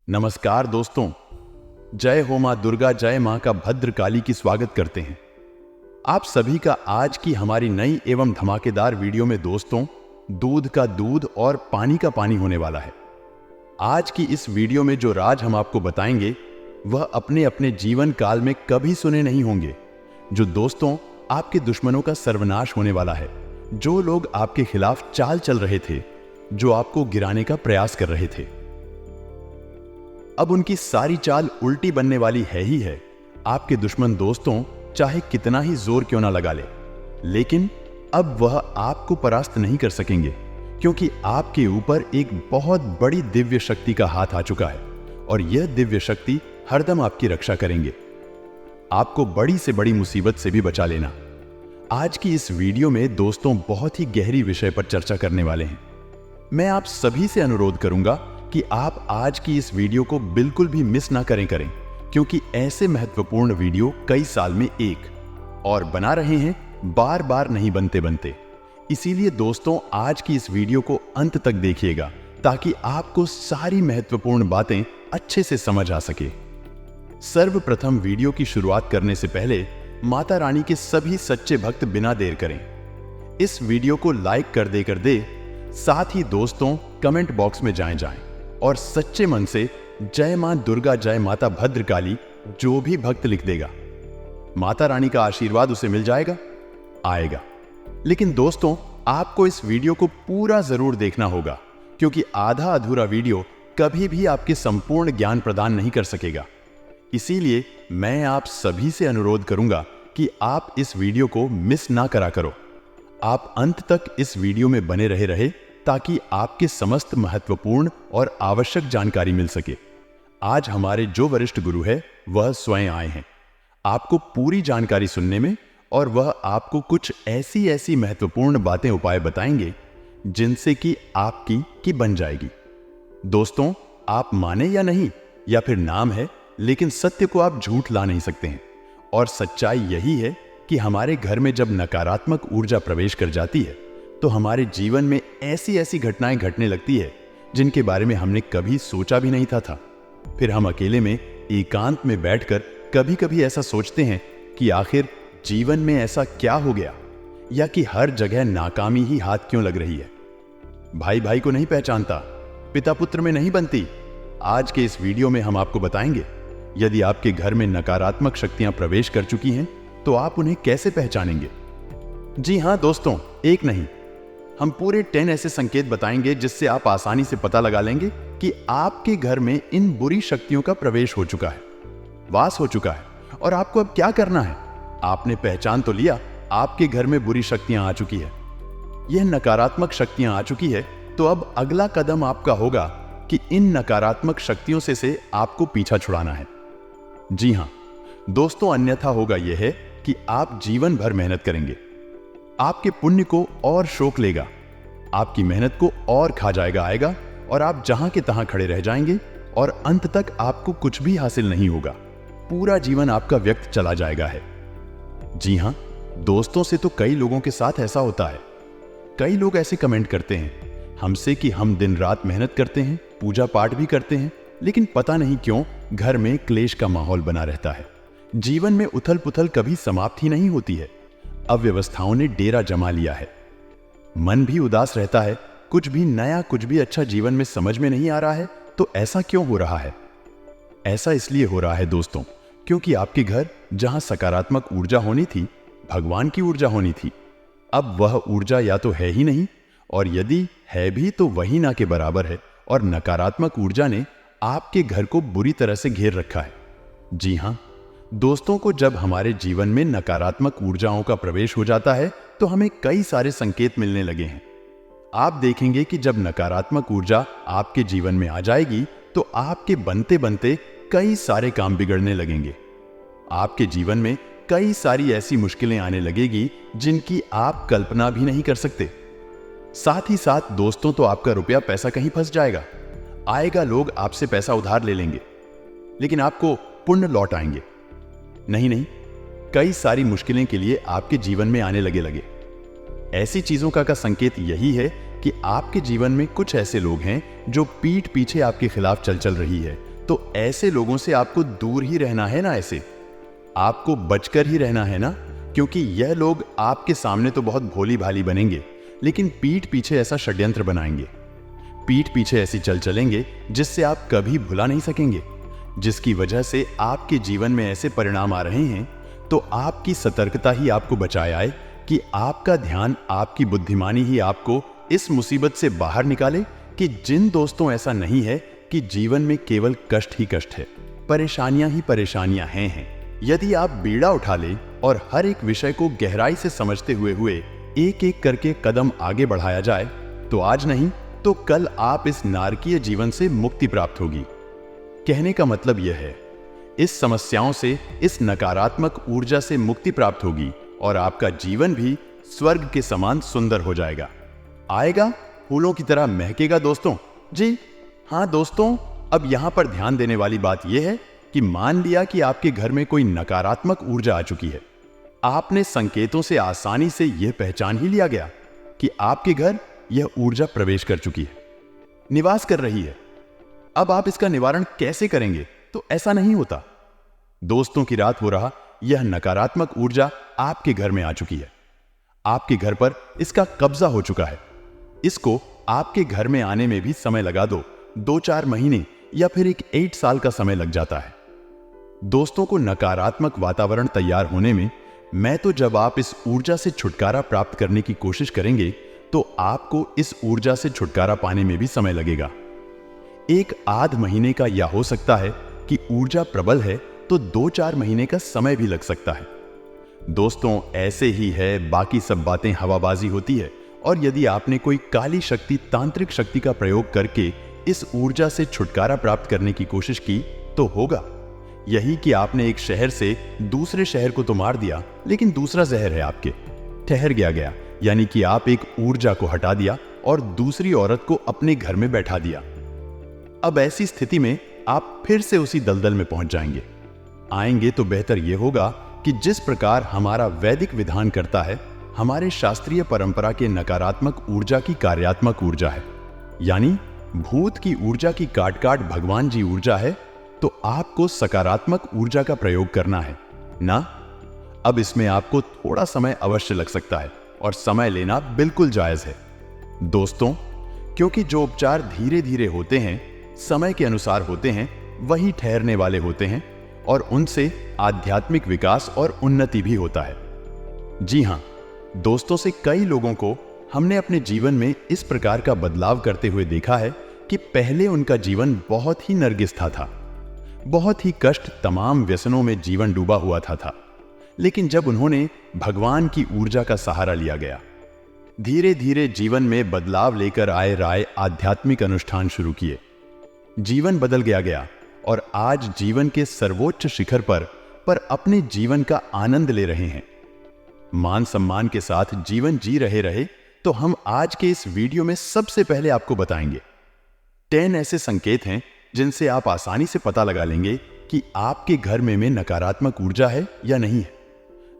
नमस्कार दोस्तों, जय हो मां दुर्गा, जय मां का भद्र काली की स्वागत करते हैं। आप सभी का आज की हमारी नई एवं धमाकेदार वीडियो में दोस्तों दूध का दूध और पानी का पानी होने वाला है। आज की इस वीडियो में जो राज हम आपको बताएंगे वह अपने अपने जीवन काल में कभी सुने नहीं होंगे, जो दोस्तों आपके दुश्मनों का सर्वनाश होने वाला है। जो लोग आपके खिलाफ चाल चल रहे थे, जो आपको गिराने का प्रयास कर रहे थे, अब उनकी सारी चाल उल्टी बनने वाली है ही है। आपके दुश्मन दोस्तों चाहे कितना ही जोर क्यों ना लगा ले, लेकिन अब वह आपको परास्त नहीं कर सकेंगे, क्योंकि आपके ऊपर एक बहुत बड़ी दिव्य शक्ति का हाथ आ चुका है और यह दिव्य शक्ति हरदम आपकी रक्षा करेंगे, आपको बड़ी से बड़ी मुसीबत से भी बचा लेना। आज की इस वीडियो में दोस्तों बहुत ही गहरी विषय पर चर्चा करने वाले हैं। मैं आप सभी से अनुरोध करूंगा कि आप आज की इस वीडियो को बिल्कुल भी मिस ना करें, क्योंकि ऐसे महत्वपूर्ण वीडियो कई साल में एक और बना रहे हैं, बार बार नहीं बनते। इसीलिए दोस्तों आज की इस वीडियो को अंत तक देखिएगा, ताकि आपको सारी महत्वपूर्ण बातें अच्छे से समझ आ सके। सर्वप्रथम वीडियो की शुरुआत करने से पहले माता रानी के सभी सच्चे भक्त बिना देर करें इस वीडियो को लाइक कर दे, साथ ही दोस्तों कमेंट बॉक्स में जाएं और सच्चे मन से जय मां दुर्गा, जय माता भद्रकाली जो भी भक्त लिख देगा, माता रानी का आशीर्वाद उसे मिल आएगा। लेकिन दोस्तों आपको इस वीडियो को पूरा जरूर देखना होगा, क्योंकि आधा अधूरा वीडियो कभी भी आपके संपूर्ण ज्ञान प्रदान नहीं कर सकेगा। इसीलिए मैं आप सभी से अनुरोध करूंगा कि आप इस वीडियो को मिस ना करा करो। आप अंत तक इस वीडियो में बने रहे ताकि आपके समस्त महत्वपूर्ण और आवश्यक जानकारी मिल सके। आज हमारे जो वरिष्ठ गुरु है वह स्वयं आए हैं आपको पूरी जानकारी सुनने में, और वह आपको कुछ ऐसी महत्वपूर्ण बातें उपाय बताएंगे जिनसे कि आपकी की बन जाएगी। दोस्तों आप माने या नहीं, या फिर नाम है, लेकिन सत्य को आप झूठ ला नहीं सकते हैं। और सच्चाई यही है कि हमारे घर में जब नकारात्मक ऊर्जा प्रवेश कर जाती है तो हमारे जीवन में ऐसी घटनाएं घटने लगती है जिनके बारे में हमने कभी सोचा भी नहीं था। फिर हम अकेले में एकांत में बैठकर कभी ऐसा सोचते हैं कि आखिर जीवन में ऐसा क्या हो गया, या कि हर जगह नाकामी ही हाथ क्यों लग रही है। भाई को नहीं पहचानता, पिता पुत्र में नहीं बनती। आज के इस वीडियो में हम आपको बताएंगे, यदि आपके घर में नकारात्मक शक्तियां प्रवेश कर चुकी हैं तो आप उन्हें कैसे पहचानेंगे। जी हां दोस्तों, एक नहीं, हम पूरे 10 ऐसे संकेत बताएंगे जिससे आप आसानी से पता लगा लेंगे कि आपके घर में इन बुरी शक्तियों का प्रवेश हो चुका है, वास हो चुका है, और आपको अब क्या करना है। आपने पहचान तो लिया आपके घर में बुरी शक्तियां आ चुकी है, यह नकारात्मक शक्तियां आ चुकी है, तो अब अगला कदम आपका होगा कि इन नकारात्मक शक्तियों से आपको पीछा छुड़ाना है। जी हां दोस्तों, अन्यथा होगा यह है कि आप जीवन भर मेहनत करेंगे, आपके पुण्य को और शोक लेगा, आपकी मेहनत को और खा आएगा, और आप जहां के तहां खड़े रह जाएंगे और अंत तक आपको कुछ भी हासिल नहीं होगा। पूरा जीवन आपका व्यर्थ चला जाएगा है। जी हां दोस्तों, से तो कई लोगों के साथ ऐसा होता है। कई लोग ऐसे कमेंट करते हैं हमसे कि हम दिन रात मेहनत करते हैं, पूजा पाठ भी करते हैं, लेकिन पता नहीं क्यों घर में क्लेश का माहौल बना रहता है। जीवन में उथल पुथल कभी समाप्त ही नहीं होती है। अव्यवस्थाओं ने डेरा जमा लिया है, मन भी उदास रहता है, कुछ भी नया, कुछ भी अच्छा जीवन में समझ में नहीं आ रहा है। तो ऐसा क्यों हो रहा है? ऐसा इसलिए हो रहा है दोस्तों, क्योंकि आपके घर जहां सकारात्मक ऊर्जा होनी थी, भगवान की ऊर्जा होनी थी, अब वह ऊर्जा या तो है ही नहीं, और यदि है भी तो वही ना के बराबर है, और नकारात्मक ऊर्जा ने आपके घर को बुरी तरह से घेर रखा है। जी हां दोस्तों, को जब हमारे जीवन में नकारात्मक ऊर्जाओं का प्रवेश हो जाता है तो हमें कई सारे संकेत मिलने लगे हैं। आप देखेंगे कि जब नकारात्मक ऊर्जा आपके जीवन में आ जाएगी तो आपके बनते कई सारे काम बिगड़ने लगेंगे। आपके जीवन में कई सारी ऐसी मुश्किलें आने लगेगी जिनकी आप कल्पना भी नहीं कर सकते। साथ ही साथ दोस्तों, तो आपका रुपया पैसा कहीं फंस जाएगा, लोग आपसे पैसा उधार ले लेंगे, लेकिन आपको पुण्य लौट आएंगे नहीं, कई सारी मुश्किलें के लिए आपके जीवन में आने लगे। ऐसी चीजों का संकेत यही है कि आपके जीवन में कुछ ऐसे लोग हैं जो पीठ पीछे आपके खिलाफ चल रही है, तो ऐसे लोगों से आपको दूर ही रहना है ना, ऐसे आपको बचकर ही रहना है ना, क्योंकि यह लोग आपके सामने तो बहुत भोली भाली बनेंगे, लेकिन पीठ पीछे ऐसा षड्यंत्र बनाएंगे, पीठ पीछे ऐसी चल चलेंगे जिससे आप कभी भुला नहीं सकेंगे, जिसकी वजह से आपके जीवन में ऐसे परिणाम आ रहे हैं। तो आपकी सतर्कता ही आपको बचाए आए कि आपका ध्यान, आपकी बुद्धिमानी ही आपको इस मुसीबत से बाहर निकाले कि जिन दोस्तों ऐसा नहीं है कि जीवन में केवल कष्ट ही कष्ट है, परेशानियां ही परेशानियां हैं। यदि आप बीड़ा उठा ले और हर एक विषय को गहराई से समझते हुए एक एक करके कदम आगे बढ़ाया जाए, तो आज नहीं तो कल आप इस नारकीय जीवन से मुक्ति प्राप्त होगी। कहने का मतलब यह है, इस समस्याओं से, इस नकारात्मक ऊर्जा से मुक्ति प्राप्त होगी और आपका जीवन भी स्वर्ग के समान सुंदर हो जाएगा, आएगा फूलों की तरह महकेगा। दोस्तों जी हाँ दोस्तों, अब यहां पर ध्यान देने वाली बात यह है कि मान लिया कि आपके घर में कोई नकारात्मक ऊर्जा आ चुकी है। आपने संकेतों से आसानी से यह पहचान ही लिया गया कि आपके घर यह ऊर्जा प्रवेश कर चुकी है, निवास कर रही है। अब आप इसका निवारण कैसे करेंगे? तो ऐसा नहीं होता। दोस्तों की रात हो रहा, यह नकारात्मक ऊर्जा आपके घर में आ चुकी है, आपके घर पर इसका कब्जा हो चुका है। इसको आपके घर में आने में भी समय लगा दो, 2-4 महीने या फिर 1 साल का समय लग जाता है दोस्तों को नकारात्मक वातावरण तैयार होने में। मैं तो जब आप इस ऊर्जा से छुटकारा प्राप्त करने की कोशिश करेंगे तो आपको इस ऊर्जा से छुटकारा पाने में भी समय लगेगा, 1-8 महीने का, या हो सकता है कि ऊर्जा प्रबल है तो 2-4 महीने का समय भी लग सकता है। दोस्तों ऐसे ही है, बाकी सब बातें हवाबाजी होती है। और यदि आपने कोई काली शक्ति, तांत्रिक शक्ति का प्रयोग करके इस ऊर्जा से छुटकारा प्राप्त करने की कोशिश की तो होगा यही कि आपने एक शहर से दूसरे शहर को तो मार दिया, लेकिन दूसरा जहर है आपके ठहर गया, यानी कि आप एक ऊर्जा को हटा दिया और दूसरी औरत को अपने घर में बैठा दिया। अब ऐसी स्थिति में आप फिर से उसी दलदल में पहुंच जाएंगे। आएंगे तो बेहतर यह होगा कि जिस प्रकार हमारा वैदिक विधान करता है, हमारे शास्त्रीय परंपरा के नकारात्मक ऊर्जा की कार्यात्मक ऊर्जा है, यानी भूत की ऊर्जा की काट भगवान जी ऊर्जा है, तो आपको सकारात्मक ऊर्जा का प्रयोग करना है ना। अब इसमें आपको थोड़ा समय अवश्य लग सकता है और समय लेना बिल्कुल जायज है दोस्तों, क्योंकि जो उपचार धीरे धीरे होते हैं, समय के अनुसार होते हैं, वही ठहरने वाले होते हैं और उनसे आध्यात्मिक विकास और उन्नति भी होता है। जी हां दोस्तों, से कई लोगों को हमने अपने जीवन में इस प्रकार का बदलाव करते हुए देखा है कि पहले उनका जीवन बहुत ही नरगिस्ता था, बहुत ही कष्ट, तमाम व्यसनों में जीवन डूबा हुआ था। लेकिन जब उन्होंने भगवान की ऊर्जा का सहारा लिया गया, धीरे धीरे जीवन में बदलाव लेकर आए राय आध्यात्मिक अनुष्ठान शुरू किए, जीवन बदल गया और आज जीवन के सर्वोच्च शिखर पर अपने जीवन का आनंद ले रहे हैं, मान सम्मान के साथ जीवन जी रहे। तो हम आज के इस वीडियो में सबसे पहले आपको बताएंगे 10 ऐसे संकेत हैं जिनसे आप आसानी से पता लगा लेंगे कि आपके घर में नकारात्मक ऊर्जा है या नहीं है।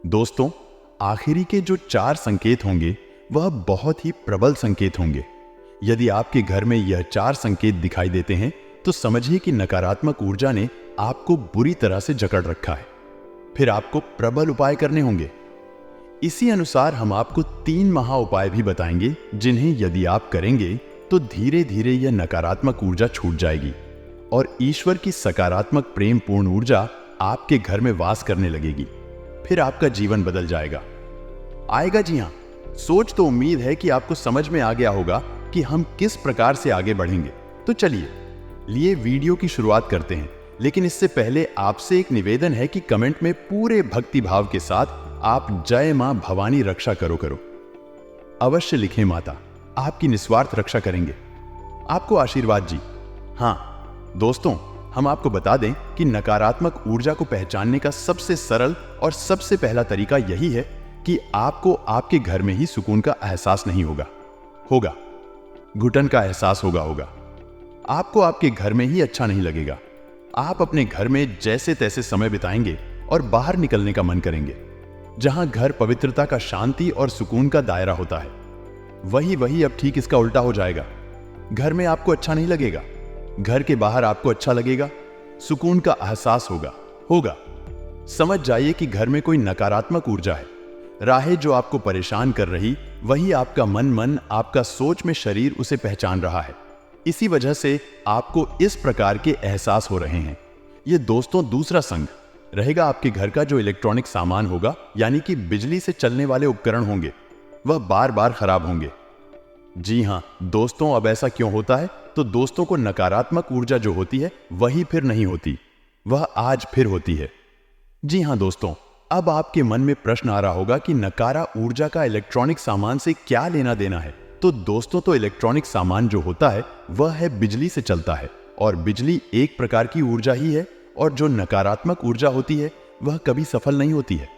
दोस्तों आखिरी के जो 4 संकेत होंगे वह बहुत ही प्रबल संकेत होंगे। यदि आपके घर में यह 4 संकेत दिखाई देते हैं तो समझिए कि नकारात्मक ऊर्जा ने आपको बुरी तरह से जकड़ रखा है। फिर आपको प्रबल उपाय करने होंगे। इसी अनुसार हम आपको 3 महा उपाय भी बताएंगे, जिन्हें यदि आप करेंगे तो धीरे धीरे यह नकारात्मक ऊर्जा छूट जाएगी और ईश्वर की सकारात्मक प्रेम पूर्ण ऊर्जा आपके घर में वास करने लगेगी। फिर आपका जीवन बदल जाएगा, आएगा। जी हां, सोच तो उम्मीद है कि आपको समझ में आ गया होगा कि हम किस प्रकार से आगे बढ़ेंगे। तो चलिए वीडियो की शुरुआत करते हैं, लेकिन इससे पहले आपसे एक निवेदन है कि कमेंट में पूरे भक्ति भाव के साथ आप जय मां भवानी रक्षा करो अवश्य लिखें। माता आपकी निस्वार्थ रक्षा करेंगे, आपको आशीर्वाद जी। हां दोस्तों, हम आपको बता दें कि नकारात्मक ऊर्जा को पहचानने का सबसे सरल और सबसे पहला तरीका यही है कि आपको आपके घर में ही सुकून का एहसास नहीं होगा, घुटन का एहसास होगा। आपको आपके घर में ही अच्छा नहीं लगेगा। आप अपने घर में जैसे तैसे समय बिताएंगे और बाहर निकलने का मन करेंगे। जहां घर पवित्रता का, शांति और सुकून का दायरा होता है, वही अब ठीक इसका उल्टा हो जाएगा। घर में आपको अच्छा नहीं लगेगा, घर के बाहर आपको अच्छा लगेगा। सुकून का एहसास होगा। समझ जाइए कि घर में कोई नकारात्मक ऊर्जा है, राहें जो आपको परेशान कर रही, वही आपका मन आपका सोच में शरीर उसे पहचान रहा है। इसी वजह से आपको इस प्रकार के एहसास हो रहे हैं। ये दोस्तों दूसरा संग रहेगा आपके घर का जो इलेक्ट्रॉनिक सामान होगा, यानी कि बिजली से चलने वाले उपकरण होंगे, वह बार बार खराब होंगे। जी हां दोस्तों, अब ऐसा क्यों होता है? तो दोस्तों को नकारात्मक ऊर्जा जो होती है वही फिर नहीं होती, वह आज फिर होती है। जी हां दोस्तों, अब आपके मन में प्रश्न आ रहा होगा कि नकारा ऊर्जा का इलेक्ट्रॉनिक सामान से क्या लेना देना है? तो दोस्तों, तो इलेक्ट्रॉनिक सामान जो होता है वह है बिजली से चलता है, और बिजली एक प्रकार की ऊर्जा ही है, और जो नकारात्मक ऊर्जा होती है वह कभी सफल नहीं होती है।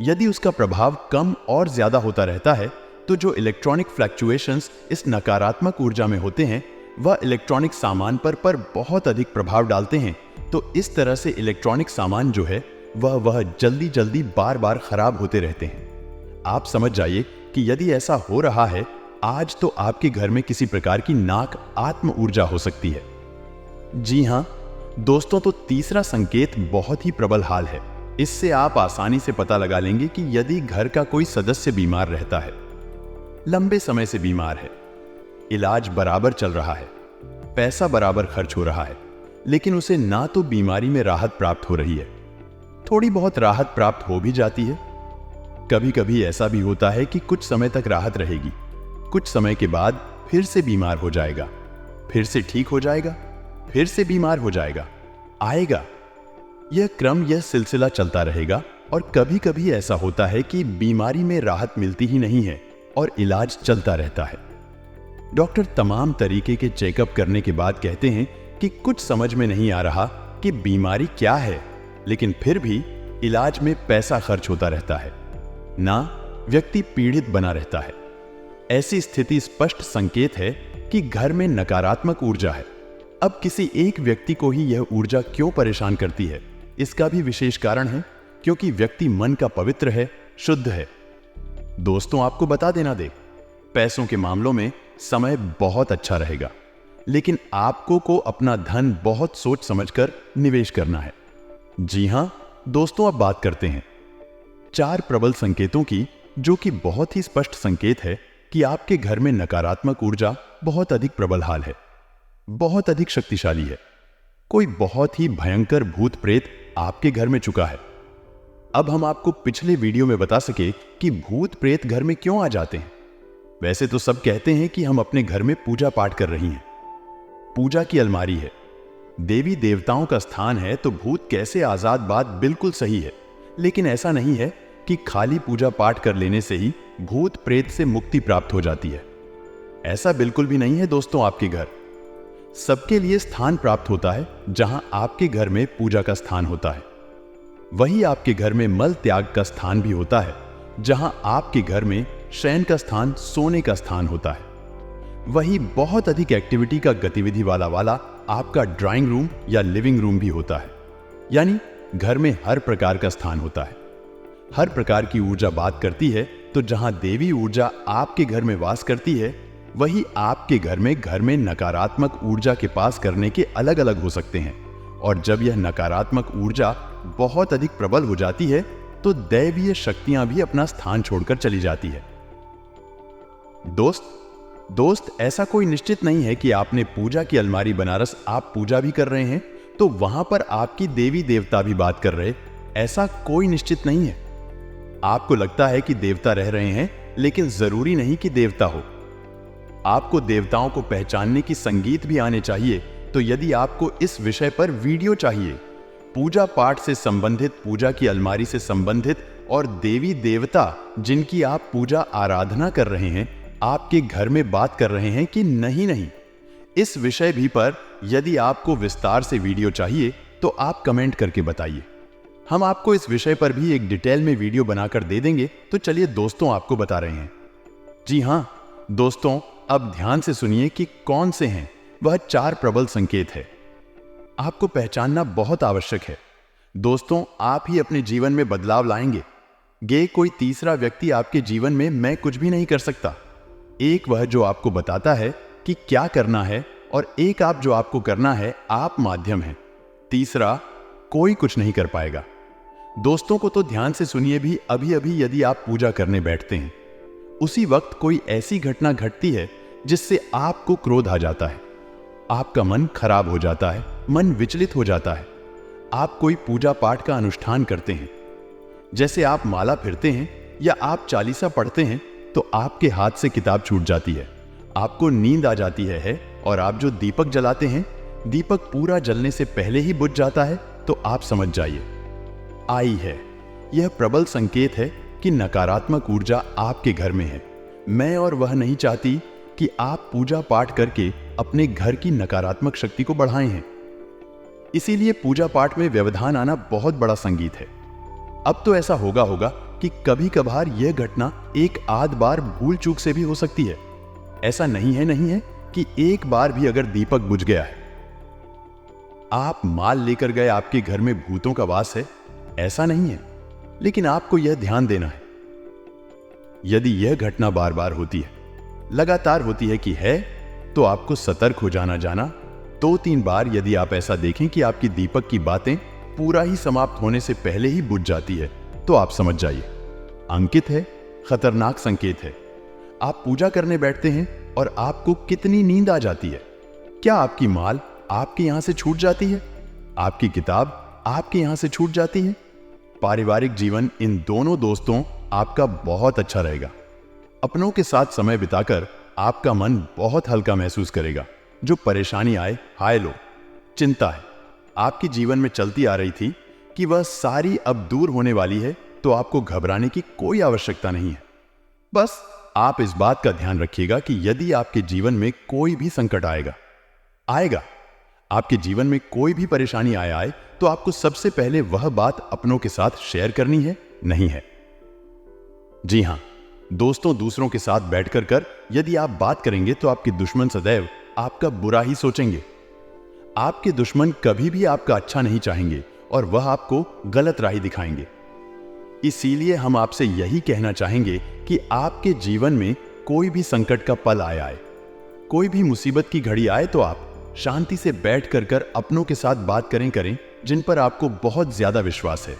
यदि उसका प्रभाव कम और ज्यादा होता रहता है, तो जो इलेक्ट्रॉनिक फ्लक्चुएशंस इस नकारात्मक ऊर्जा में होते हैं वह इलेक्ट्रॉनिक सामान पर बहुत अधिक प्रभाव डालते हैं। तो इस तरह से इलेक्ट्रॉनिक सामान जो है वह जल्दी बार बार खराब होते रहते हैं। आप समझ जाइए कि यदि ऐसा हो रहा है आज, तो आपके घर में किसी प्रकार की नाक आत्म ऊर्जा हो सकती है। जी हां दोस्तों, तो तीसरा संकेत बहुत ही प्रबल हाल है। इससे आप आसानी से पता लगा लेंगे कि यदि घर का कोई सदस्य बीमार रहता है, लंबे समय से बीमार है, इलाज बराबर चल रहा है, पैसा बराबर खर्च हो रहा है, लेकिन उसे ना तो बीमारी में राहत प्राप्त हो रही है, थोड़ी बहुत राहत प्राप्त हो भी जाती है। कभी कभी ऐसा भी होता है कि कुछ समय तक राहत रहेगी, कुछ समय के बाद फिर से बीमार हो जाएगा, फिर से ठीक हो जाएगा, फिर से बीमार हो जाएगा, आएगा। यह सिलसिला चलता रहेगा। और कभी कभी ऐसा होता है कि बीमारी में राहत मिलती ही नहीं है और इलाज चलता रहता है। डॉक्टर तमाम तरीके के चेकअप करने के बाद कहते हैं कि कुछ समझ में नहीं आ रहा कि बीमारी क्या है, लेकिन फिर भी इलाज में पैसा खर्च होता रहता है, ना व्यक्ति पीड़ित बना रहता है। ऐसी स्थिति स्पष्ट संकेत है कि घर में नकारात्मक ऊर्जा है। अब किसी एक व्यक्ति को ही यह ऊर्जा क्यों परेशान करती है, इसका भी विशेष कारण है, क्योंकि व्यक्ति मन का पवित्र है, शुद्ध है। दोस्तों, आपको बता देना दे, पैसों के मामलों में समय बहुत अच्छा रहेगा, लेकिन आपको को अपना धन बहुत सोच समझकर निवेश करना है। जी हां दोस्तों, अब बात करते हैं 4 प्रबल संकेतों की, जो कि बहुत ही स्पष्ट संकेत है कि आपके घर में नकारात्मक ऊर्जा बहुत अधिक प्रबल हाल है, बहुत अधिक शक्तिशाली है। कोई बहुत ही भयंकर भूत प्रेत आपके घर में चुका है। अब हम आपको पिछले वीडियो में बता सके कि भूत प्रेत घर में क्यों आ जाते हैं। वैसे तो सब कहते हैं कि हम अपने घर में पूजा पाठ कर रही हैं, पूजा की अलमारी है, देवी देवताओं का स्थान है, तो भूत कैसे आजाद, बात बिल्कुल सही है। लेकिन ऐसा नहीं है कि खाली पूजा पाठ कर लेने से ही भूत प्रेत से मुक्ति प्राप्त हो जाती है। ऐसा बिल्कुल भी नहीं है दोस्तों। आपके घर सबके लिए स्थान प्राप्त होता है, जहां आपके घर में पूजा का स्थान होता है, वही आपके घर में मल त्याग का स्थान भी होता है, जहां आपके घर में शयन का स्थान, सोने का स्थान होता है, वही बहुत अधिक एक्टिविटी का गतिविधि वाला आपका ड्राइंग रूम या लिविंग रूम भी होता है। यानी घर में हर प्रकार का स्थान होता है। हर प्रकार की ऊर्जा बात करती है, तो जहां देवी ऊर्जा आपके घर में वास करती है, वही आपके घर में नकारात्मक ऊर्जा के पास करने के अलग अलग हो सकते हैं। और जब यह नकारात्मक ऊर्जा बहुत अधिक प्रबल हो जाती है, तो दैवीय शक्तियां भी अपना स्थान छोड़कर चली जाती है। दोस्त, ऐसा कोई निश्चित नहीं है कि आपने पूजा की अलमारी बनारस आप पूजा भी कर रहे हैं तो वहां पर आपकी देवी देवता भी बात कर रहे, ऐसा कोई निश्चित नहीं है। आपको लगता है कि देवता रह रहे हैं, लेकिन जरूरी नहीं कि देवता हो। आपको देवताओं को पहचानने की संगीत भी आने चाहिए। तो यदि आपको इस विषय पर वीडियो चाहिए, पूजा पाठ से संबंधित, पूजा की अलमारी से संबंधित, और देवी देवता जिनकी आप पूजा आराधना कर रहे हैं आपके घर में बात कर रहे हैं कि नहीं, इस विषय भी पर यदि आपको विस्तार से वीडियो चाहिए तो आप कमेंट करके बताइए। हम आपको इस विषय पर भी एक डिटेल में वीडियो बनाकर दे देंगे। तो चलिए दोस्तों, आपको बता रहे हैं। जी हां दोस्तों, अब ध्यान से सुनिए कि कौन से हैं वह 4 प्रबल संकेत है। आपको पहचानना बहुत आवश्यक है। दोस्तों, आप ही अपने जीवन में बदलाव लाएंगे। कोई तीसरा व्यक्ति आपके जीवन में मैं कुछ भी नहीं कर सकता। एक वह जो आपको बताता है कि क्या करना है, और एक आप जो आपको करना है, आप माध्यम हैं। तीसरा, कोई कुछ नहीं कर पाएगा। दोस्तों को तो ध्यान से सुनिए भी, अभी अभी यदि आप पूजा करने बैठते हैं, उसी वक्त कोई ऐसी घटना घटती है जिससे आपको क्रोध आ जाता है, आपका मन खराब हो जाता है, मन विचलित हो जाता है। आप कोई पूजा पाठ का अनुष्ठान करते हैं, जैसे आप माला फिरते हैं या आप चालीसा पढ़ते हैं, तो आपके हाथ से किताब छूट जाती है, आपको नींद आ जाती है और आप जो दीपक जलाते हैं, दीपक पूरा जलने से पहले ही बुझ जाता है, तो आप समझ जाइए आई है। यह प्रबल संकेत है कि नकारात्मक ऊर्जा आपके घर में है। मैं और वह नहीं चाहती कि आप पूजा पाठ करके अपने घर की नकारात्मक शक्ति को बढ़ाए हैं। इसीलिए पूजा पाठ में व्यवधान आना बहुत बड़ा संगीत है। अब तो ऐसा होगा कि कभी कभार यह घटना एक आध बार भूल चूक से भी हो सकती है। ऐसा नहीं है कि एक बार भी अगर दीपक बुझ गया है, आप माल लेकर गए, आपके घर में भूतों का वास है, ऐसा नहीं है। लेकिन आपको यह ध्यान देना है, यदि यह घटना बार बार होती है, लगातार होती है कि है, तो आपको सतर्क हो जाना। 2-3 बार यदि आप ऐसा देखें कि आपकी दीपक की बातें पूरा ही समाप्त होने से पहले ही बुझ जाती है, तो आप समझ जाइए अंकित है, खतरनाक संकेत है। आप पूजा करने बैठते हैं और आपको कितनी नींद आ जाती है। क्या आपकी माल आपके यहां से छूट जाती है? आपकी किताब आपके यहां से छूट जाती है? पारिवारिक जीवन, इन दोनों दोस्तों आपका बहुत अच्छा रहेगा। अपनों के साथ समय बिताकर आपका मन बहुत हल्का महसूस करेगा। जो परेशानी आए, हाय लो, चिंता है, आपके जीवन में चलती आ रही थी कि वह सारी अब दूर होने वाली है, तो आपको घबराने की कोई आवश्यकता नहीं है। बस आप इस बात का ध्यान रखिएगा कि यदि आपके जीवन में कोई भी संकट आएगा, आपके जीवन में कोई भी परेशानी आए, तो आपको सबसे पहले वह बात अपनों के साथ शेयर करनी है, नहीं है? जी हां, दोस्तों, दूसरों के साथ बैठकर यदि आप बात करेंगे तो आपके दुश्मन सदैव आपका बुरा ही सोचेंगे। आपके दुश्मन कभी भी आपका अच्छा नहीं चाहेंगे और वह आपको गलत राह दिखाएंगे। इसीलिए हम आपसे यही कहना चाहेंगे कि आपके जीवन में कोई भी संकट का पल आए, कोई भी मुसीबत की घड़ी आए, तो आप शांति से बैठ कर अपनों के साथ बात करें जिन पर आपको बहुत ज्यादा विश्वास है,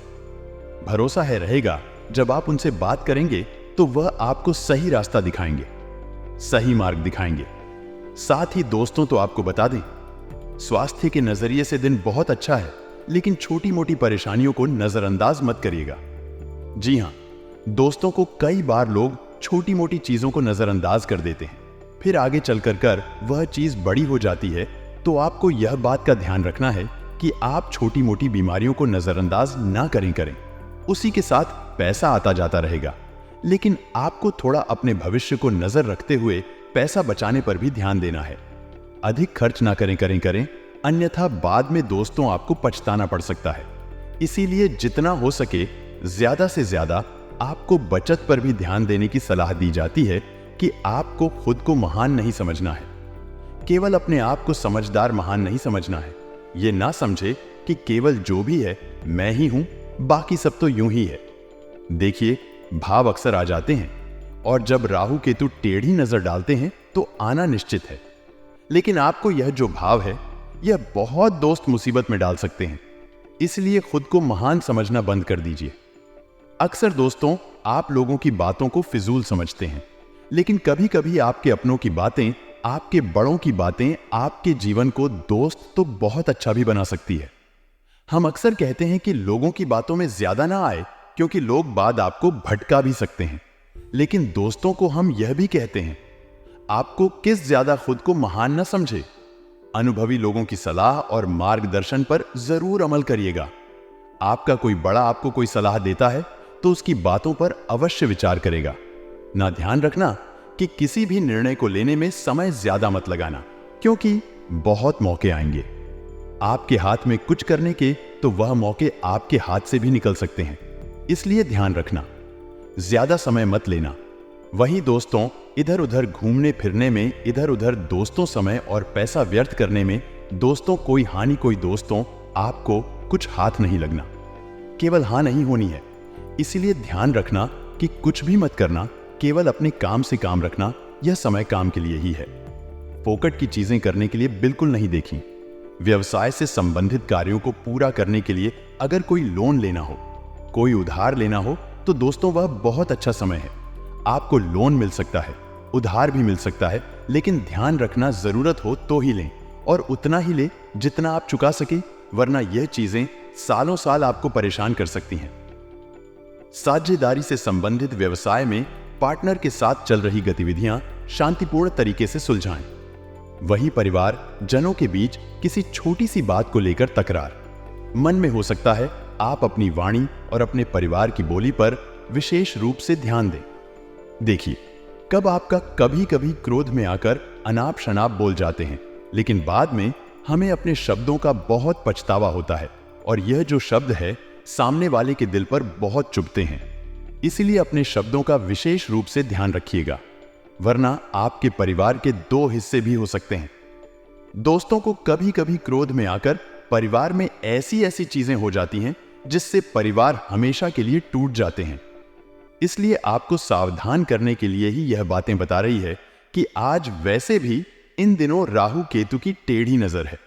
भरोसा है रहेगा। जब आप उनसे बात करेंगे तो वह आपको सही रास्ता दिखाएंगे, सही मार्ग दिखाएंगे। साथ ही दोस्तों, तो आपको बता दें, स्वास्थ्य के नजरिए से दिन बहुत अच्छा है, लेकिन छोटी मोटी परेशानियों को नजरअंदाज मत करिएगा। जी हां, दोस्तों को कई बार लोग छोटी मोटी चीजों को नजरअंदाज कर देते हैं, फिर आगे चलकर वह चीज बड़ी हो जाती है। तो आपको यह बात का ध्यान रखना है कि आप छोटी मोटी बीमारियों को नजरअंदाज ना करें। उसी के साथ पैसा आता जाता रहेगा, लेकिन आपको थोड़ा अपने भविष्य को नजर रखते हुए पैसा बचाने पर भी ध्यान देना है। अधिक खर्च ना करें, अन्यथा बाद में दोस्तों आपको पछताना पड़ सकता है। इसीलिए जितना हो सके ज्यादा से ज्यादा आपको बचत पर भी ध्यान देने की सलाह दी जाती है कि आपको खुद को महान नहीं समझना है, केवल अपने आप को समझदार महान नहीं समझना है। यह ना समझे कि केवल जो भी है मैं ही हूं, बाकी सब तो यूं ही है। देखिए, भाव अक्सर आ जाते हैं और जब राहु केतु टेढ़ी नजर डालते हैं तो आना निश्चित है, लेकिन आपको यह जो भाव है, यह बहुत दोस्त मुसीबत में डाल सकते हैं। इसलिए खुद को महान समझना बंद कर दीजिए। अक्सर दोस्तों, आप लोगों की बातों को फिजूल समझते हैं, लेकिन कभी कभी आपके अपनों की बातें, आपके बड़ों की बातें आपके जीवन को दोस्त तो बहुत अच्छा भी बना सकती है। हम अक्सर कहते हैं कि लोगों की बातों में ज्यादा ना आए, क्योंकि लोग बात आपको भटका भी सकते हैं। लेकिन दोस्तों को हम यह भी कहते हैं, आपको किस ज्यादा खुद को महान न समझे। अनुभवी लोगों की सलाह और मार्गदर्शन पर जरूर अमल करिएगा। आपका कोई बड़ा आपको कोई सलाह देता है तो उसकी बातों पर अवश्य विचार करेगा। ना ध्यान रखना कि किसी भी निर्णय को लेने में समय ज्यादा मत लगाना, क्योंकि बहुत मौके आएंगे आपके हाथ में कुछ करने के, तो वह मौके आपके हाथ से भी निकल सकते हैं। इसलिए ध्यान रखना, ज्यादा समय मत लेना। वहीं दोस्तों, इधर उधर घूमने फिरने में, इधर उधर दोस्तों समय और पैसा व्यर्थ करने में दोस्तों कोई हानि, कोई दोस्तों आपको कुछ हाथ नहीं लगना, केवल हां नहीं होनी है। इसीलिए ध्यान रखना कि कुछ भी मत करना, केवल अपने काम से काम रखना। यह समय काम के लिए ही है, फोकट की चीजें करने के लिए बिल्कुल नहीं देखी। व्यवसाय से संबंधित कार्यों को पूरा करने के लिए अगर कोई लोन लेना हो, कोई उधार लेना हो, तो दोस्तों वह बहुत अच्छा समय है। आपको लोन मिल सकता है, उधार भी मिल सकता है, लेकिन ध्यान रखना जरूरत हो तो ही लें और उतना ही लें जितना आप चुका सके, वरना यह चीजें सालों साल आपको परेशान कर सकती हैं। साझेदारी से संबंधित व्यवसाय में पार्टनर के साथ चल रही गतिविधियां शांतिपूर्ण तरीके से सुलझाएं। वही परिवार जनों के बीच किसी छोटी सी बात को लेकर तकरार, मन में हो सकता है आप अपनी वाणी और अपने परिवार की बोली पर विशेष रूप से ध्यान दें। देखिए, कब आपका कभी कभी क्रोध में आकर अनाप शनाप बोल जाते हैं, लेकिन बाद में हमें अपने शब्दों का बहुत पछतावा होता है और यह जो शब्द है सामने वाले के दिल पर बहुत चुभते हैं। इसीलिए अपने शब्दों का विशेष रूप से ध्यान रखिएगा, वरना आपके परिवार के दो हिस्से भी हो सकते हैं। दोस्तों को कभी कभी क्रोध में आकर परिवार में ऐसी ऐसी चीजें हो जाती हैं जिससे परिवार हमेशा के लिए टूट जाते हैं। इसलिए आपको सावधान करने के लिए ही यह बातें बता रही है कि आज वैसे भी इन दिनों राहु केतु की टेढ़ी नजर है,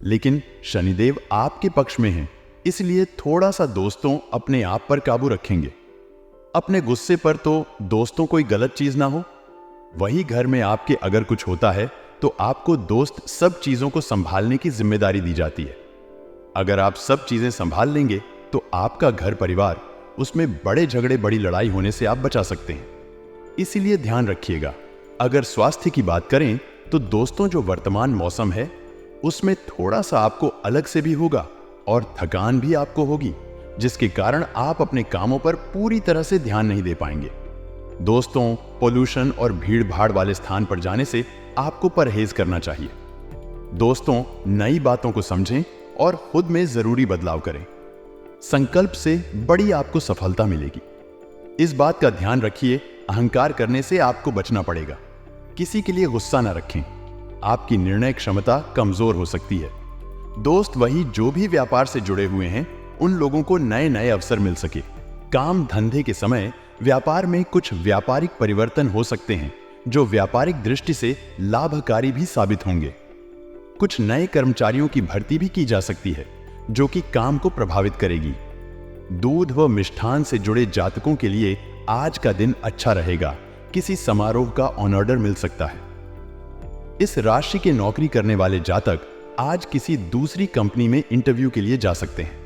लेकिन शनिदेव आपके पक्ष में हैं, इसलिए थोड़ा सा दोस्तों अपने आप पर काबू रखेंगे। अपने गुस्से पर तो दोस्तों कोई गलत चीज ना हो। वही घर में आपके अगर कुछ होता है तो आपको दोस्त सब चीजों को संभालने की जिम्मेदारी दी जाती है। अगर आप सब चीजें संभाल लेंगे तो आपका घर परिवार, उसमें बड़े झगड़े बड़ी लड़ाई होने से आप बचा सकते हैं। इसीलिए ध्यान रखिएगा। अगर स्वास्थ्य की बात करें तो दोस्तों जो वर्तमान मौसम है उसमें थोड़ा सा आपको अलग से भी होगा और थकान भी आपको होगी, जिसके कारण आप अपने कामों पर पूरी तरह से ध्यान नहीं दे पाएंगे। दोस्तों, पोल्यूशन और भीड़ भाड़ वाले स्थान पर जाने से आपको परहेज करना चाहिए। दोस्तों, नई बातों को समझें और खुद में जरूरी बदलाव करें। संकल्प से बड़ी आपको सफलता मिलेगी। इस बात का ध्यान रखिए, अहंकार करने से आपको बचना पड़ेगा। किसी के लिए गुस्सा न रखें, आपकी निर्णय क्षमता कमजोर हो सकती है। दोस्त वही जो भी व्यापार से जुड़े हुए हैं, उन लोगों को नए नए अवसर मिल सके। काम धंधे के समय व्यापार में कुछ व्यापारिक परिवर्तन हो सकते हैं जो व्यापारिक दृष्टि से लाभकारी भी साबित होंगे। कुछ नए कर्मचारियों की भर्ती भी की जा सकती है जो कि काम को प्रभावित करेगी। दूध व मिष्ठान से जुड़े जातकों के लिए आज का दिन अच्छा रहेगा। किसी समारोह का ऑनर मिल सकता है। इस राशि के नौकरी करने वाले जातक आज किसी दूसरी कंपनी में इंटरव्यू के लिए जा सकते हैं।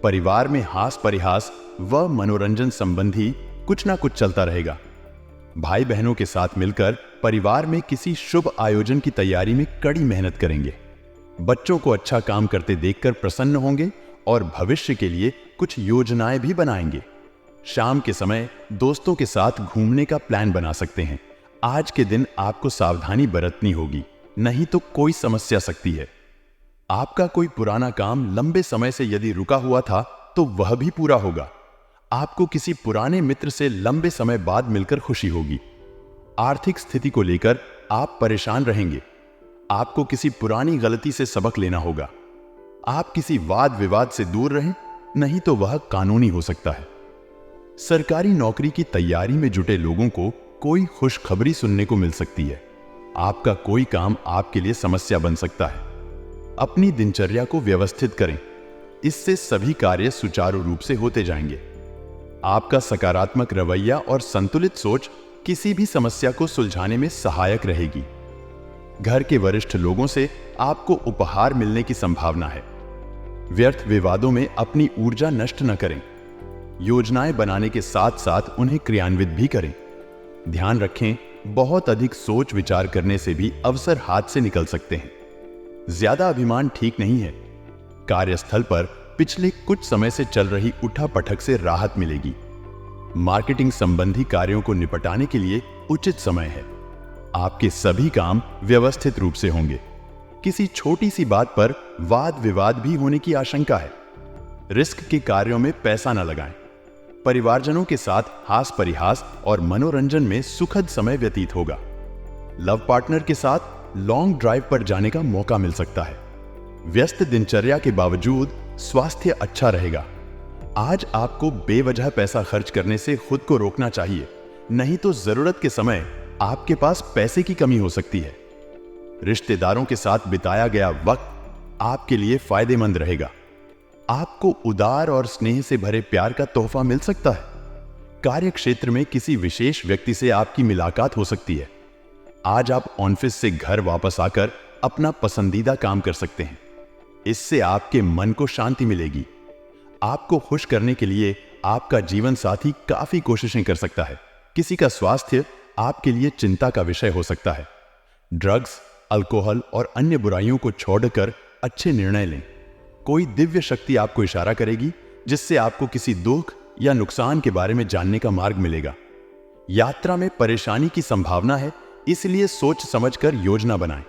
परिवार में हास परिहास व मनोरंजन संबंधी कुछ ना कुछ चलता रहेगा। भाई बहनों के साथ मिलकर परिवार में किसी शुभ आयोजन की तैयारी में कड़ी मेहनत करेंगे। बच्चों को अच्छा काम करते देखकर प्रसन्न होंगे और भविष्य के लिए कुछ योजनाएं भी बनाएंगे। शाम के समय दोस्तों के साथ घूमने का प्लान बना सकते हैं। आज के दिन आपको सावधानी बरतनी होगी, नहीं तो कोई समस्या सकती है। आपका कोई पुराना काम लंबे समय से यदि रुका हुआ था तो वह भी पूरा होगा। आपको किसी पुराने मित्र से लंबे समय बाद मिलकर खुशी होगी। आर्थिक स्थिति को लेकर आप परेशान रहेंगे। आपको किसी पुरानी गलती से सबक लेना होगा। आप किसी वाद विवाद से दूर रहें, नहीं तो वह कानूनी हो सकता है। सरकारी नौकरी की तैयारी में जुटे लोगों को कोई खुशखबरी सुनने को मिल सकती है। आपका कोई काम आपके लिए समस्या बन सकता है। अपनी दिनचर्या को व्यवस्थित करें, इससे सभी कार्य सुचारू रूप से होते जाएंगे। आपका सकारात्मक रवैया और संतुलित सोच किसी भी समस्या को सुलझाने में सहायक रहेगी। घर के वरिष्ठ लोगों से आपको उपहार मिलने की संभावना है। व्यर्थ विवादों में अपनी ऊर्जा नष्ट न करें। योजनाएं बनाने के साथ साथ उन्हें क्रियान्वित भी करें। ध्यान रखें, बहुत अधिक सोच विचार करने से भी अवसर हाथ से निकल सकते हैं। ज्यादा अभिमान ठीक नहीं है। कार्यस्थल पर पिछले कुछ समय से चल रही उठापटक से राहत मिलेगी। मार्केटिंग संबंधी कार्यों को निपटाने के लिए उचित समय है। आपके सभी काम व्यवस्थित रूप से होंगे। किसी छोटी सी बात पर वाद विवाद भी होने की आशंका है। रिस्क के कार्यों में पैसा न लगाएं। परिवारजनों के साथ हास परिहास और मनोरंजन में सुखद समय व्यतीत होगा। लव पार्टनर के साथ लॉन्ग ड्राइव पर जाने का मौका मिल सकता है। व्यस्त दिनचर्या के बावजूद स्वास्थ्य अच्छा रहेगा। आज आपको बेवजह पैसा खर्च करने से खुद को रोकना चाहिए, नहीं तो जरूरत के समय आपके पास पैसे की कमी हो सकती है। रिश्तेदारों के साथ बिताया गया वक्त आपके लिए फायदेमंद रहेगा। आपको उदार और स्नेह से भरे प्यार का तोहफा मिल सकता है। कार्य क्षेत्र में किसी विशेष व्यक्ति से आपकी मुलाकात हो सकती है। आज आप ऑफिस से घर वापस आकर अपना पसंदीदा काम कर सकते हैं। इससे आपके मन को शांति मिलेगी। आपको खुश करने के लिए आपका जीवन साथी काफी कोशिशें कर सकता है। किसी का स्वास्थ्य आपके लिए चिंता का विषय हो सकता है। ड्रग्स, अल्कोहल और अन्य बुराइयों को छोड़कर अच्छे निर्णय लें। कोई दिव्य शक्ति आपको इशारा करेगी, जिससे आपको किसी दुख या नुकसान के बारे में जानने का मार्ग मिलेगा। यात्रा में परेशानी की संभावना है, इसलिए सोच समझकर योजना बनाएं।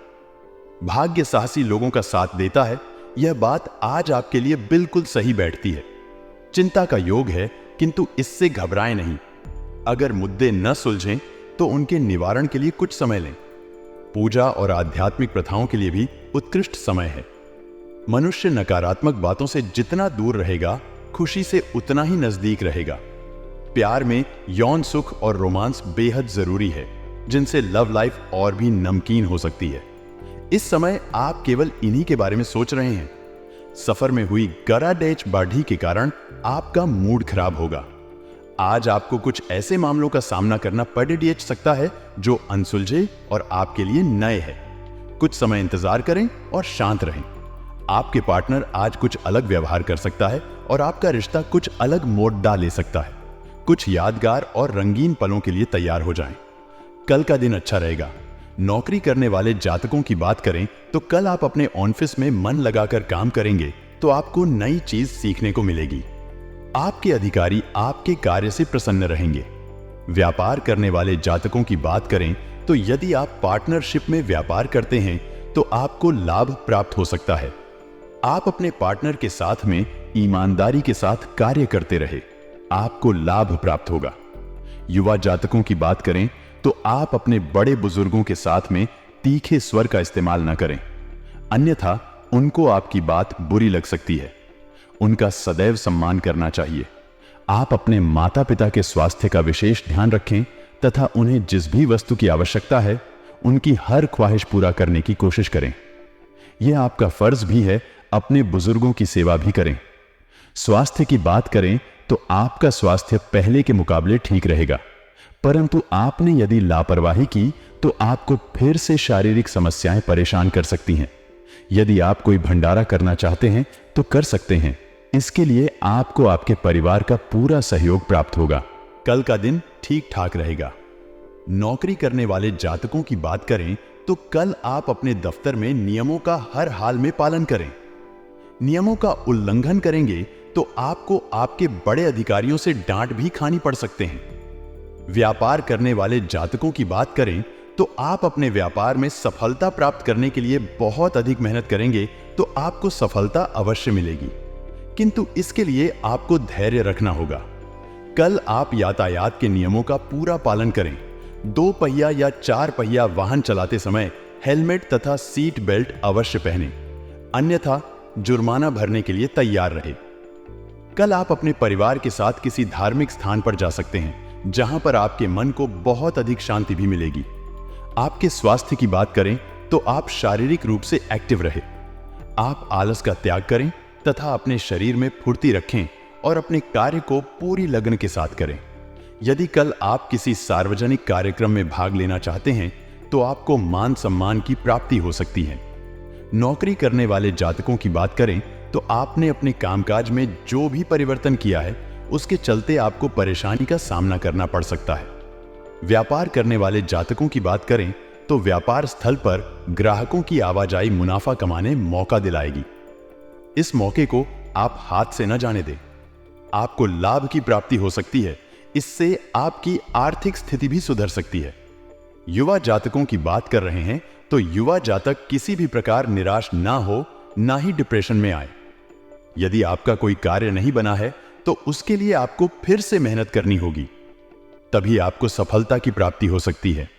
भाग्य साहसी लोगों का साथ देता है। यह बात आज आपके लिए बिल्कुल सही बैठती है। चिंता का योग है, किंतु इससे घबराएं नहीं। अगर मुद्दे न सुलझें तो उनके निवारण के लिए कुछ समय लें। पूजा और आध्यात्मिक प्रथाओं के लिए भी उत्कृष्ट समय है। मनुष्य नकारात्मक बातों से जितना दूर रहेगा, खुशी से उतना ही नजदीक रहेगा। प्यार में यौन सुख और रोमांस बेहद जरूरी है, जिनसे लव लाइफ और भी नमकीन हो सकती है। इस समय आप केवल इन्हीं के बारे में सोच रहे हैं। सफर में हुई गराडेच बाढ़ी के कारण आपका मूड खराब होगा। आज आपको कुछ ऐसे मामलों का सामना करना पड़ सकता है जो अनसुलझे और आपके लिए नए हैं। कुछ समय इंतजार करें और शांत रहें। आपके पार्टनर आज कुछ अलग व्यवहार कर सकता है और आपका रिश्ता कुछ अलग मोड़ ले सकता है। कुछ यादगार और रंगीन पलों के लिए तैयार हो जाएं। कल का दिन अच्छा रहेगा। नौकरी करने वाले जातकों की बात करें तो कल आप अपने ऑफिस में मन लगाकर काम करेंगे तो आपको नई चीज सीखने को मिलेगी। आपके अधिकारी आपके कार्य से प्रसन्न रहेंगे। व्यापार करने वाले जातकों की बात करें तो यदि आप पार्टनरशिप में व्यापार करते हैं तो आपको लाभ प्राप्त हो सकता है। आप अपने पार्टनर के साथ में ईमानदारी के साथ कार्य करते रहे, आपको लाभ प्राप्त होगा। युवा जातकों की बात करें तो आप अपने बड़े बुजुर्गों के साथ में तीखे स्वर का इस्तेमाल न करें, अन्यथा उनको आपकी बात बुरी लग सकती है। उनका सदैव सम्मान करना चाहिए। आप अपने माता पिता के स्वास्थ्य का विशेष ध्यान रखें तथा उन्हें जिस भी वस्तु की आवश्यकता है उनकी हर ख्वाहिश पूरा करने की कोशिश करें। यह आपका फर्ज भी है। अपने बुजुर्गों की सेवा भी करें। स्वास्थ्य की बात करें तो आपका स्वास्थ्य पहले के मुकाबले ठीक रहेगा, परंतु आपने यदि लापरवाही की तो आपको फिर से शारीरिक समस्याएं परेशान कर सकती हैं। यदि आप कोई भंडारा करना चाहते हैं तो कर सकते हैं। इसके लिए आपको आपके परिवार का पूरा सहयोग प्राप्त होगा। कल का दिन ठीक ठाक रहेगा। नौकरी करने वाले जातकों की बात करें तो कल आप अपने दफ्तर में नियमों का हर हाल में पालन करें। नियमों का उल्लंघन करेंगे तो आपको आपके बड़े अधिकारियों से डांट भी खानी पड़ सकते हैं। व्यापार करने वाले जातकों की बात करें तो आप अपने व्यापार में सफलता प्राप्त करने के लिए बहुत अधिक मेहनत करेंगे तो आपको सफलता अवश्य मिलेगी, किंतु इसके लिए आपको धैर्य रखना होगा। कल आप यातायात के नियमों का पूरा पालन करें। 2 पहिया या 4 पहिया वाहन चलाते समय हेलमेट तथा सीट बेल्ट अवश्य पहनें, अन्यथा जुर्माना भरने के लिए तैयार रहे। कल आप अपने परिवार के साथ किसी धार्मिक स्थान पर जा सकते हैं, जहां पर आपके मन को बहुत अधिक शांति भी मिलेगी। आपके स्वास्थ्य की बात करें तो आप शारीरिक रूप से एक्टिव रहे। आप आलस का त्याग करें तथा अपने शरीर में फुर्ती रखें और अपने कार्य को पूरी लगन के साथ करें। यदि कल आप किसी सार्वजनिक कार्यक्रम में भाग लेना चाहते हैं तो आपको मान सम्मान की प्राप्ति हो सकती है। नौकरी करने वाले जातकों की बात करें तो आपने अपने कामकाज में जो भी परिवर्तन किया है उसके चलते आपको परेशानी का सामना करना पड़ सकता है। व्यापार करने वाले जातकों की बात करें तो व्यापार स्थल पर ग्राहकों की आवाजाही मुनाफा कमाने मौका दिलाएगी। इस मौके को आप हाथ से न जाने दें। आपको लाभ की प्राप्ति हो सकती है। इससे आपकी आर्थिक स्थिति भी सुधर सकती है। युवा जातकों की बात कर रहे हैं तो युवा जातक किसी भी प्रकार निराश ना हो, ना ही डिप्रेशन में आए। यदि आपका कोई कार्य नहीं बना है तो उसके लिए आपको फिर से मेहनत करनी होगी, तभी आपको सफलता की प्राप्ति हो सकती है।